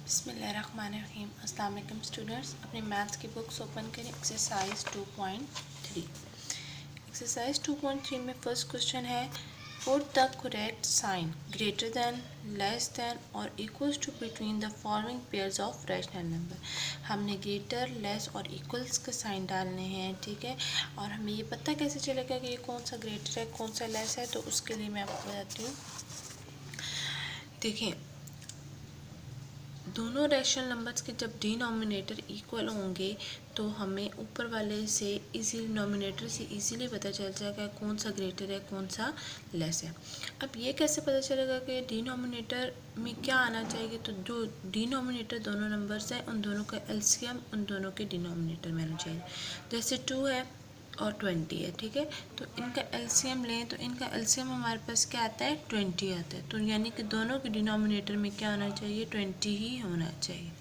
बिस्मिल्लाहिर्रहमानिर्रहीम। अस्सलाम वालेकुम स्टूडेंट्स, अपनी मैथ्स की बुक्स ओपन करें। एक्सरसाइज 2.3। एक्सरसाइज 2.3 में फर्स्ट क्वेश्चन है, put the correct sign greater than, less than और equals to between the following pairs of rational number. हमने ग्रेटर, लेस और इक्वल्स के साइन डालने हैं, ठीक है। और हमें ये पता कैसे चलेगा कि ये कौन सा ग्रेटर है कौन सा लेस है, तो उसके लिए मैं आपको बताती हूँ। देखिए, दोनों रैशनल नंबर्स के जब डिनोमिनेटर इक्वल होंगे तो हमें ऊपर वाले से इजी डिनोमिनेटर से इजीली पता चल जाएगा कौन सा ग्रेटर है कौन सा लेस है। अब ये कैसे पता चलेगा कि डिनोमिनेटर में क्या आना चाहिए, तो जो डिनोमिनेटर दोनों नंबर्स हैं उन दोनों का एलसीएम उन दोनों के डिनोमिनेटर में आना चाहिए। जैसे 2 है और 20 है, ठीक है। तो इनका एलसीएम लें तो इनका एलसीएम हमारे पास क्या आता है, 20 आता है। तो यानी कि दोनों के डिनोमिनेटर में क्या होना चाहिए, 20 ही होना चाहिए।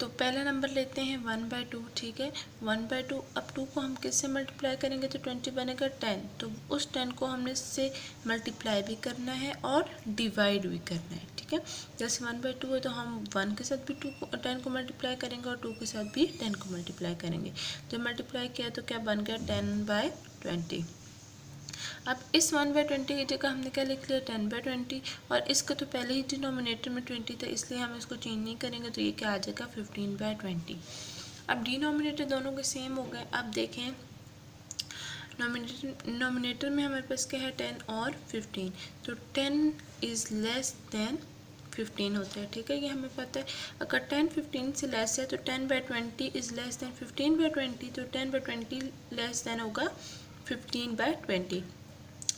तो पहला नंबर लेते हैं 1/2, ठीक है। 1/2, अब 2 को हम किससे मल्टीप्लाई करेंगे तो 20 बनेगा 10। तो उस 10 को हमने इससे मल्टीप्लाई भी करना है और डिवाइड भी करना है, ठीक है। जैसे 1/2 है तो हम 1 के साथ भी 10 को मल्टीप्लाई करेंगे और 2 के साथ भी 10 को मल्टीप्लाई करेंगे। जब मल्टीप्लाई किया तो क्या बन गया, 10/20। अब इस 1/20 की जगह हमने क्या लिख लिया, 10/20। और इसका तो पहले ही डिनोमिनेटर में 20 था, इसलिए हम इसको चेंज नहीं करेंगे, तो ये क्या आ जाएगा, 15/20। अब डिनोमिनेटर दोनों के सेम हो गए। अब देखें, नोमिनेटर में हमारे पास क्या है, 10 और 15। तो 10 इज़ लेस देन 15 होता है, ठीक है, ये हमें पता है। अगर 10 15 से लेस है तो 10/20 इज़ लेस देन 15/20। तो 10/20 लेस देन होगा 15/20।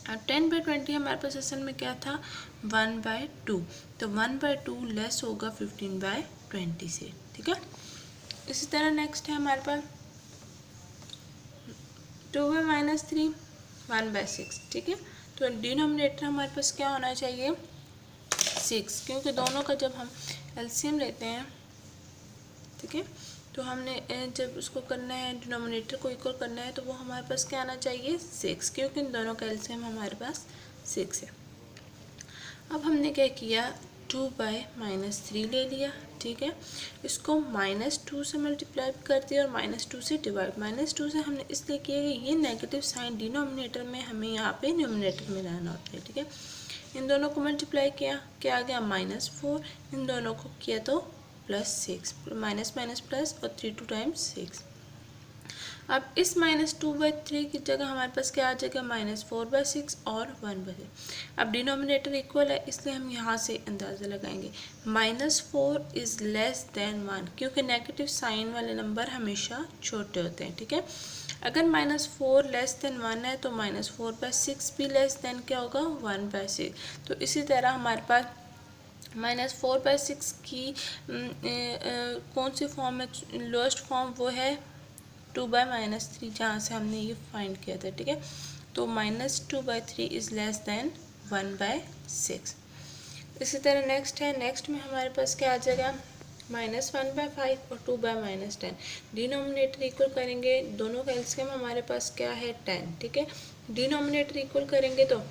और 10/20 हमारे पास असल में क्या था, 1/2। तो 1/2 लेस होगा 15/20 से, ठीक है। इसी तरह नेक्स्ट है हमारे पास 2/-3, 1/6, ठीक है। तो डिनोमिनेटर हमारे पास क्या होना चाहिए, 6, क्योंकि दोनों का जब हम एलसीएम लेते हैं, ठीक है, तो हमने जब उसको करना है डिनोमिनेटर को इक्वल करना है तो वो हमारे पास क्या आना चाहिए, 6, क्योंकि इन दोनों का एलसीएम हमारे पास 6 है। अब हमने क्या किया, 2/-3 ले लिया, ठीक है। इसको -2 से मल्टीप्लाई कर दिया और -2 से डिवाइड। -2 से हमने इसलिए किया कि ये नेगेटिव साइन डिनोमिनेटर में हमें यहाँ पे न्यूमिनेटर में लाना होता है, ठीक है। इन दोनों को मल्टीप्लाई किया, क्या आ गया, -4। इन दोनों को किया तो +6, माइनस माइनस प्लस और 3 2 टाइम्स 6। अब इस -2/3 की जगह हमारे पास क्या आ जाएगा, -4/6 और 1/6। अब डिनोमिनेटर इक्वल है, इसलिए हम यहाँ से अंदाज़ा लगाएंगे, -4 इज़ लेस देन 1, क्योंकि नेगेटिव साइन वाले नंबर हमेशा छोटे होते हैं, ठीक है। अगर -4 लेस देन 1 है तो -4/6 भी लेस देन क्या होगा, 1/6। तो इसी तरह हमारे पास -4/6 की कौन सी फॉर्म है, लोएस्ट फॉर्म वो है 2/-3, जहाँ से हमने ये फाइंड किया था, ठीक है। तो -2/3 इज़ लेस देन 1/6। इसी तरह नेक्स्ट है, नेक्स्ट में हमारे पास क्या आ जाएगा, -1/5 और 2/-10। डिनोमिनेटर इक्वल करेंगे, दोनों का एलसीएम हमारे पास क्या है, 10, ठीक है। डिनोमिनेटर इक्वल करेंगे तो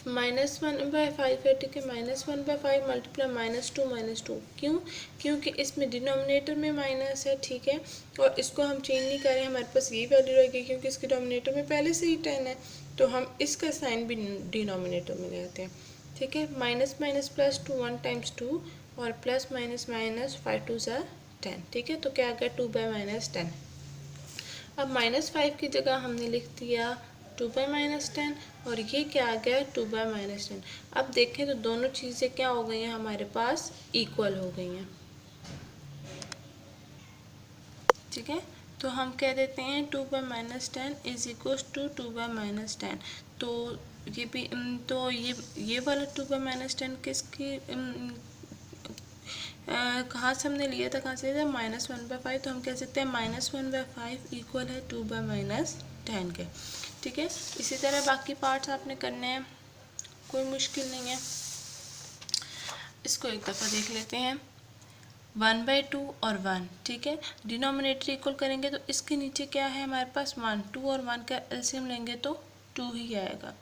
-1/5 है, ठीक है। -1/5 मल्टीप्लाई -2, क्यों, क्योंकि इसमें डिनोमिनेटर में माइनस है, ठीक है। और इसको हम चेंज नहीं करें, हमारे पास ये वैल्यू रहेगी क्योंकि इसके डिनोमिनेटर में पहले से ही 10 है। तो हम इसका साइन भी डिनोमिनेटर में लेते हैं, ठीक है। माइनस माइनस प्लस 2, 1 टाइम्स 2 और प्लस माइनस माइनस 5 2 ज़ा 10, ठीक है। तो क्या आ गया, 2/-10। अब -5 की जगह हमने लिख दिया 2/-10 और ये क्या आ गया, 2/-10। अब देखें तो दोनों चीज़ें क्या हो गई हैं, हमारे पास इक्वल हो गई हैं, ठीक है। तो हम कह देते हैं 2/-10 इज इक्वल्स टू 2/-10। तो ये भी तो ये वाला 2/-10 किसकी कहाँ से हमने लिया था, कहाँ से लिया था, -1/5। तो हम कह सकते हैं -1/5 इक्वल है 2/-10 के, ठीक है। इसी तरह बाकी पार्ट्स आपने करने हैं, कोई मुश्किल नहीं है। इसको एक दफ़ा देख लेते हैं, 1/2 और 1, ठीक है। डिनोमिनेटर इक्वल करेंगे तो इसके नीचे क्या है हमारे पास, 1, 2 और 1 का एलसीएम लेंगे तो 2 ही आएगा।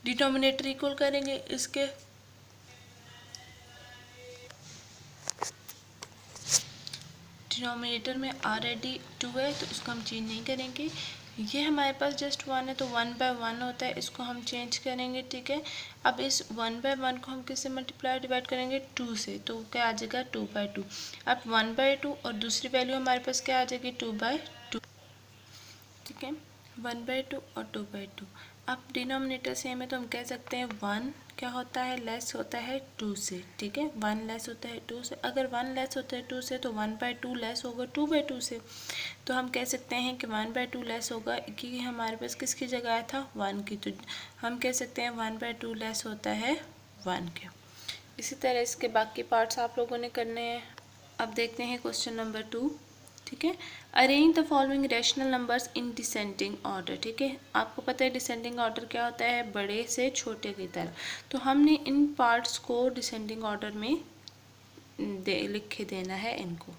डिनोमिनेटर इक्वल करेंगे इसके डिनोमिनेटर में ऑलरेडी 2 है तो इसको हम चेंज नहीं करेंगे। ये हमारे पास जस्ट 1 है तो 1/1 होता है, इसको हम चेंज करेंगे, ठीक है। अब इस 1/1 को हम किससे मल्टीप्लाई डिवाइड करेंगे, 2 से, तो क्या आ जाएगा 2/2। अब 1/2 और दूसरी वैल्यू हमारे पास क्या आ जाएगी 2/2, ठीक है। 1/2 और 2/2। अब डिनोमिनेटर सेम है तो हम कह सकते हैं 1 क्या होता है, लेस होता है 2 से, ठीक है। 1 लेस होता है 2 से, अगर 1 लेस होता है 2 से तो 1/2 लेस होगा 2/2 से, तो हम कह सकते हैं कि 1/2 लेस होगा, कि हमारे पास किसकी जगह आया था 1 की, तो हम कह सकते हैं 1/2 लेस होता है 1 के। इसी तरह इसके बाकी पार्ट्स आप लोगों ने करने हैं। अब देखते हैं क्वेश्चन नंबर 2, ठीक है। Arrange the following rational numbers in descending order, ठीक है। आपको पता है डिसेंडिंग ऑर्डर क्या होता है, बड़े से छोटे की तरह, तो हमने इन पार्ट्स को डिसेंडिंग ऑर्डर में लिख के देना है इनको।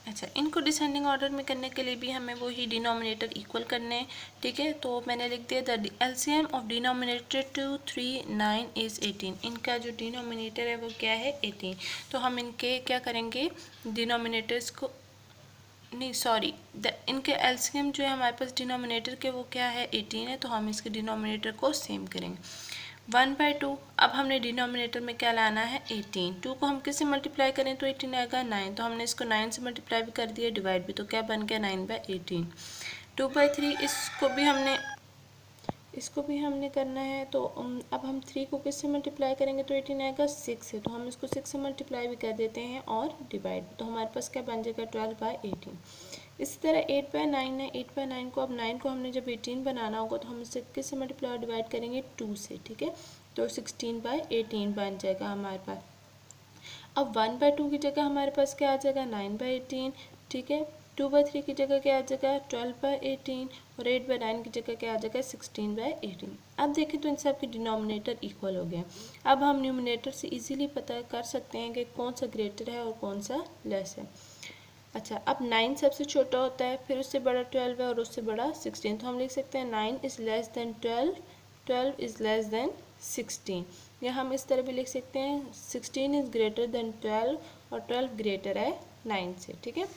अच्छा, इनको डिसेंडिंग ऑर्डर में करने के लिए भी हमें वही डिनोमिनेटर इक्वल करने हैं, ठीक है। तो मैंने लिख दिया the LCM of denominator 2, 3, 9 is 18। इनका जो डिनोमिनेटर है वो क्या है 18, तो हम इनके क्या करेंगे डिनोमिनेटर्स को, नहीं सॉरी, इनके एलसीएम जो है हमारे पास डिनोमिनेटर के वो क्या है 18 है, तो हम इसके डिनोमिनेटर को सेम करेंगे। 1/2, अब हमने डिनोमिनेटर में क्या लाना है 18, 2 को हम किससे मल्टीप्लाई करें तो 18 आएगा 9, तो हमने इसको 9 से मल्टीप्लाई भी कर दिया, डिवाइड भी, तो क्या बन गया 9/18। 2/3 इसको भी हमने करना है, तो अब हम 3 को किससे मल्टीप्लाई करेंगे तो 18 आएगा 6 से, तो हम इसको 6 से मल्टीप्लाई भी कर देते हैं और डिवाइड, तो हमारे पास क्या बन जाएगा 12/18। इसी तरह 8/9 है, 8/9 को, अब 9 को हमने जब 18 बनाना होगा तो हम इससे किससे मल्टीप्लाई डिवाइड करेंगे 2 से, ठीक है, तो 16/18 बन जाएगा हमारे पास। अब 1/2 की जगह हमारे पास क्या आ जाएगा 9/18, ठीक है। 2/3 की जगह क्या आ जाएगा 12/18 और 8/9 की जगह क्या आ जाएगा 16/18। अब देखें तो इन सब के डिनोमिनेटर इक्वल हो गए। अब हम न्यूमिनेटर से इजीली पता कर सकते हैं कि कौन सा ग्रेटर है और कौन सा लेस है। अच्छा, अब 9 सबसे छोटा होता है, फिर उससे बड़ा 12 है और उससे बड़ा 16, तो हम लिख सकते हैं 9 is less than 12, 12 is less than 16, या हम इस तरह भी लिख सकते हैं 16 इज़ ग्रेटर देन 12 और 12 ग्रेटर है 9 से, ठीक है।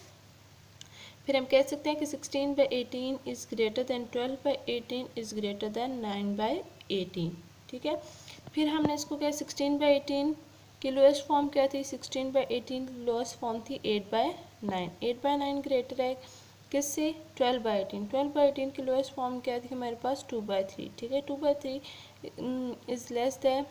फिर हम कह सकते हैं कि 16/18 is greater than 12/18 is greater than 9/18, ठीक है। फिर हमने इसको क्या 16/18 की लोएस्ट फॉर्म क्या थी, 16/18 की लोएस्ट फॉर्म थी 8/9, 8/9 ग्रेटर है किससे 12/18, 12/18 की लोएस्ट फॉर्म क्या थी हमारे पास 2/3, ठीक है। 2/3 इज़ लेस देन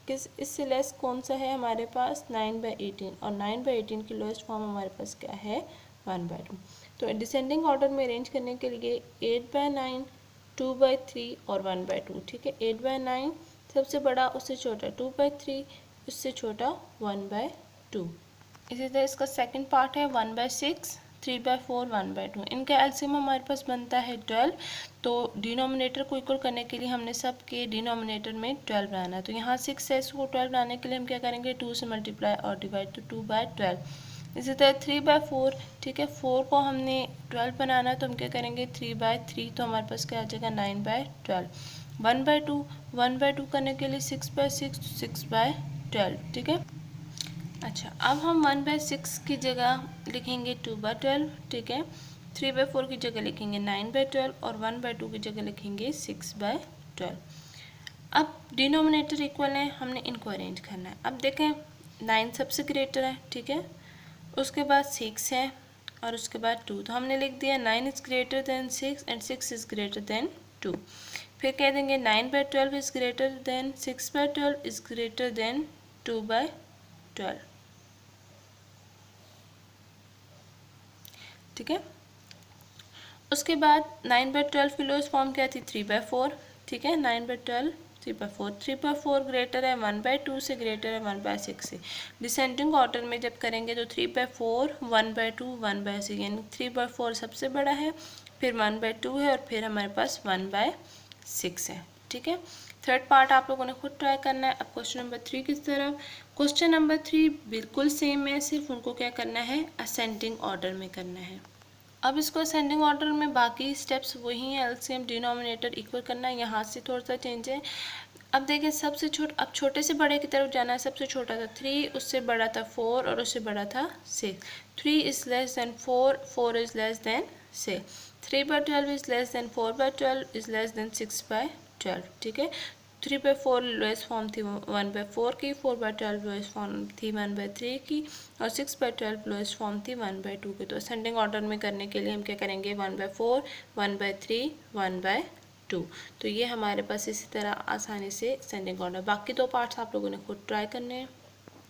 किस, इससे लेस कौन सा है हमारे पास 9/18, और 9/18 की लोएस्ट फॉर्म हमारे पास क्या है 1/2। तो डिसेंडिंग ऑर्डर में अरेंज करने के लिए 8/9, 2/3 और 1/2, ठीक है। 8/9 सबसे बड़ा, उससे छोटा 2/3, उससे छोटा 1/2। इसी तरह इसका सेकंड पार्ट है 1/6, 3/4, 1/2। इनका एलसीएम हमारे पास बनता है 12, तो डिनोमिनेटर को इक्वल करने के लिए हमने सब के डिनोमिनेटर में 12 लाना है, तो यहाँ 6 है, इसको 12 लाने के लिए हम क्या करेंगे 2 से मल्टीप्लाई और डिवाइड, तो 2/12। इसी तरह 3/4, ठीक है, 4 को हमने 12 बनाना है तो हम क्या करेंगे 3/3, तो हमारे पास क्या आ जाएगा 9/12। 1/2, 1/2 करने के लिए 6/6, 6/12, ठीक है। अच्छा, अब हम 1/6 की जगह लिखेंगे 2/12, ठीक है। 3/4 की जगह लिखेंगे 9/12 और 1/2 की जगह लिखेंगे 6/12। अब डिनोमिनेटर इक्वल है, हमने इनको अरेंज करना है। अब देखें 9 सबसे ग्रेटर है, ठीक है, उसके बाद 6 है और उसके बाद 2, तो हमने लिख दिया 9 is greater than 6 and 6 is greater than 2। फिर कह देंगे 9/12 is greater than 6/12 is greater than 2/12, ठीक है। उसके बाद 9/12 की लोएस्ट फॉर्म क्या थी 3/4, ठीक है। 9/12 3/4, 3/4 ग्रेटर है 1/2 से, ग्रेटर है 1/6 से। डिसेंडिंग ऑर्डर में जब करेंगे तो 3/4, 1/2, 1/6, यानी 3/4 सबसे बड़ा है, फिर 1/2 है और फिर हमारे पास 1/6 है, ठीक है। थर्ड पार्ट आप लोगों ने खुद ट्राई करना है। अब क्वेश्चन नंबर 3 किस तरफ, क्वेश्चन नंबर 3 बिल्कुल सेम है, सिर्फ उनको क्या करना है असेंडिंग ऑर्डर में करना है। अब इसको असेंडिंग ऑर्डर में बाकी स्टेप्स वही हैं, एलसीएम डिनोमिनेटर इक्वल करना है, यहाँ से थोड़ा सा चेंज है। अब देखिए सबसे छोटा, अब छोटे से बड़े की तरफ जाना है। सबसे छोटा था 3, उससे बड़ा था 4 और उससे बड़ा था 6। 3 is less than 4, 4 is less than 6। 3/12 is less than 4/12 is less than 6/12। ठीक है, 3/4 लोएस्ट फॉर्म थी 1/4 की, 4/12 लोएस्ट फॉर्म थी 1/3 की, और 6/12 लोएस्ट फॉर्म थी 1/2 की। तो असेंडिंग ऑर्डर में करने के लिए हम क्या करेंगे, 1/4, 1/3, 1/2। तो ये हमारे पास इसी तरह आसानी से असेंडिंग ऑर्डर। बाकी दो पार्ट्स आप लोगों ने खुद ट्राई करने हैं।